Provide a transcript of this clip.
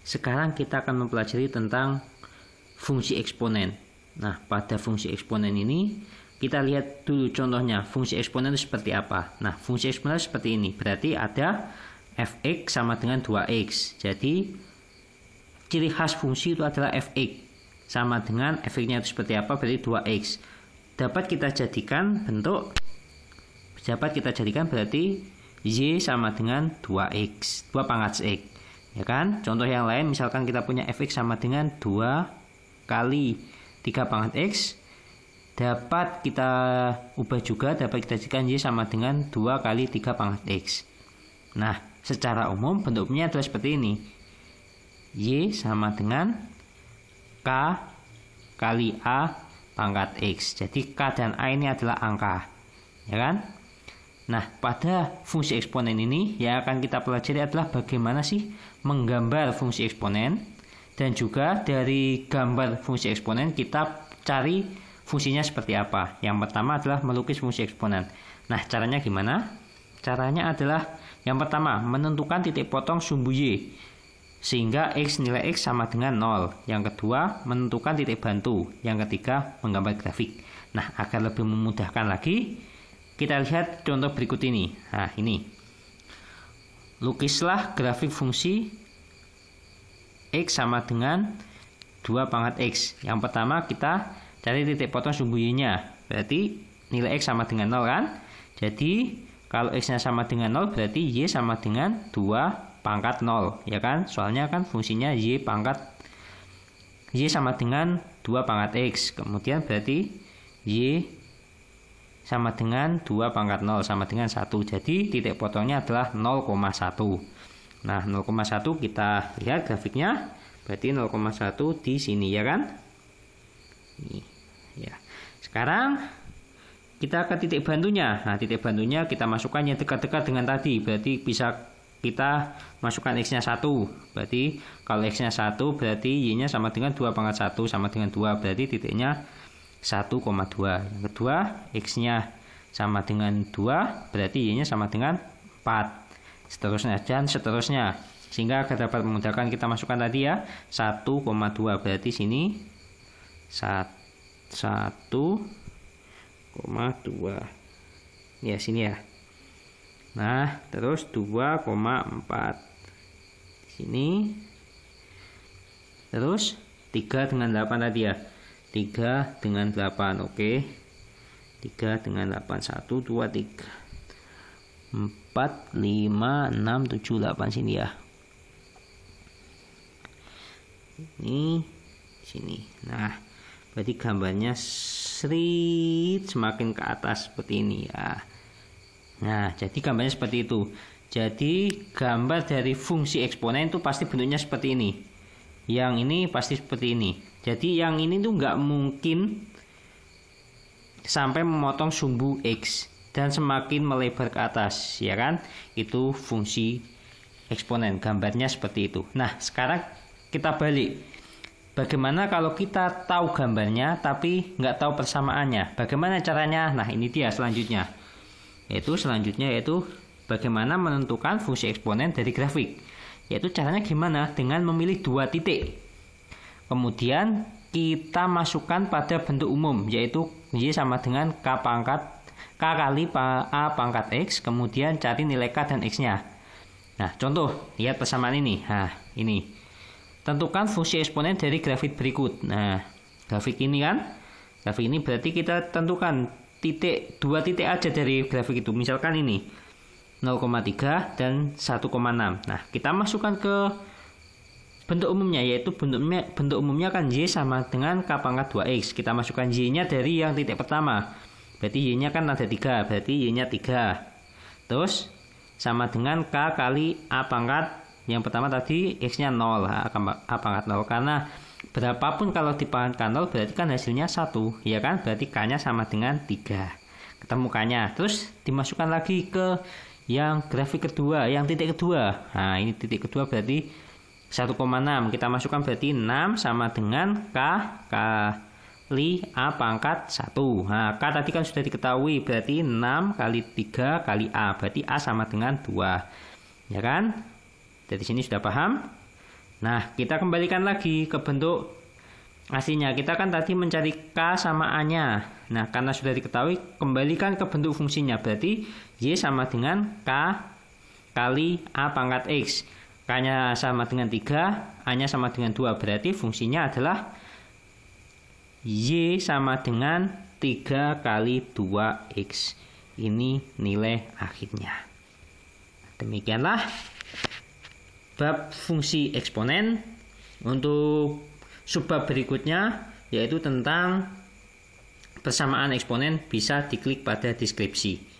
Sekarang kita akan mempelajari tentang fungsi eksponen. Nah, pada fungsi eksponen ini kita lihat dulu contohnya fungsi eksponen itu seperti apa. Nah, fungsi eksponen seperti ini. Berarti ada fx sama dengan 2x. Jadi ciri khas fungsi itu adalah fx sama dengan fx-nya itu seperti apa, berarti 2x. Dapat kita jadikan berarti y sama dengan 2x, 2 pangkat x. Ya kan? Contoh yang lain misalkan kita punya fx sama dengan 2 kali 3 pangkat x, dapat kita ubah juga, dapat kita jadikan y sama dengan 2 kali 3 pangkat x. Nah, secara umum bentuknya adalah seperti ini. Y sama dengan K kali A pangkat X. Jadi K dan A ini adalah angka, ya kan? Nah, pada fungsi eksponen ini yang akan kita pelajari adalah bagaimana sih menggambar fungsi eksponen, dan juga dari gambar fungsi eksponen kita cari fungsinya seperti apa. Yang pertama adalah melukis fungsi eksponen. Nah, caranya gimana? Caranya adalah yang pertama menentukan titik potong sumbu Y sehingga nilai X sama dengan 0. Yang kedua menentukan titik bantu. Yang ketiga menggambar grafik. Nah, agar lebih memudahkan lagi, kita lihat contoh berikut ini. Nah, ini. Lukislah grafik fungsi X sama dengan 2 pangkat X. Yang pertama kita cari titik potong sumbu Y-nya. Berarti nilai X sama dengan 0 kan? Jadi kalau X-nya sama dengan 0 berarti Y sama dengan 2 pangkat 0. Ya kan? Soalnya kan fungsinya Y sama dengan 2 pangkat X. Kemudian berarti Y sama dengan 2 pangkat 0 sama dengan 1. Jadi titik potongnya adalah 0,1. Nah, 0,1 kita lihat grafiknya. Berarti 0,1 di sini, ya kan? Ini, ya. Sekarang kita ke titik bantunya. Nah, titik bantunya kita masukkan yang dekat-dekat dengan tadi. Berarti bisa kita masukkan X-nya 1. Berarti kalau X-nya 1 berarti Y-nya sama dengan 2 pangkat 1 sama dengan 2. Berarti titiknya 1,2. Yang kedua, X-nya sama dengan 2. Berarti Y-nya sama dengan 4. Seterusnya dan seterusnya. Sehingga agar dapat memudahkan kita masukkan tadi ya. 1,2. Berarti sini 1,2. Ya, sini ya. Nah, terus 2,4 sini. Terus 3 dengan 8 tadi ya. 3 dengan 8. Oke. 3 dengan 8. 1 2 3 4 5 6 7 8 sini ya. Ini sini. Nah, berarti gambarnya semakin ke atas seperti ini ya. Nah, jadi gambarnya seperti itu. Jadi gambar dari fungsi eksponen itu pasti bentuknya seperti ini. Yang ini pasti seperti ini. Jadi yang ini tuh nggak mungkin sampai memotong sumbu X dan semakin melebar ke atas, ya kan? Itu fungsi eksponen. Gambarnya seperti itu. Nah, sekarang kita balik. Bagaimana kalau kita tahu gambarnya tapi nggak tahu persamaannya? Bagaimana caranya? Nah, ini dia selanjutnya. Yaitu bagaimana menentukan fungsi eksponen dari grafik. Yaitu caranya gimana? Dengan memilih 2 titik. Kemudian kita masukkan pada bentuk umum, yaitu Y sama dengan K kali A pangkat X. Kemudian cari nilai K dan X-nya. Nah, contoh, lihat persamaan ini. Nah, ini. Tentukan fungsi eksponen dari grafik berikut. Nah, grafik ini kan, grafik ini berarti kita tentukan 2 titik aja dari grafik itu. Misalkan ini 0,3 dan 1,6. Nah, kita masukkan ke bentuk umumnya, yaitu bentuk umumnya kan Y sama dengan K pangkat 2X. Kita masukkan Y-nya dari yang titik pertama. Berarti Y-nya kan ada 3, berarti Y-nya 3. Terus sama dengan K kali A pangkat yang pertama tadi X-nya 0, A pangkat 0. Karena berapapun kalau dipangkat 0 berarti kan hasilnya 1, ya kan? Berarti K-nya sama dengan 3. Ketemu K-nya. Terus dimasukkan lagi ke yang grafik kedua, yang titik kedua. Nah, ini titik kedua berarti 1,6. Kita masukkan berarti 6 sama dengan K kali A pangkat 1. Nah, K tadi kan sudah diketahui, berarti 6 kali 3 kali A. Berarti A sama dengan 2. Ya kan? Dari sini sudah paham? Nah, kita kembalikan lagi ke bentuk aslinya. Kita kan tadi mencari K sama A-nya. Nah, karena sudah diketahui, kembalikan ke bentuk fungsinya. Berarti Y sama dengan K kali A pangkat X. K-nya sama dengan 3, A-nya sama dengan 2. Berarti fungsinya adalah Y sama dengan 3 kali 2X. Ini nilai akhirnya. Demikianlah bab fungsi eksponen. Untuk subbab berikutnya yaitu tentang persamaan eksponen bisa diklik pada deskripsi.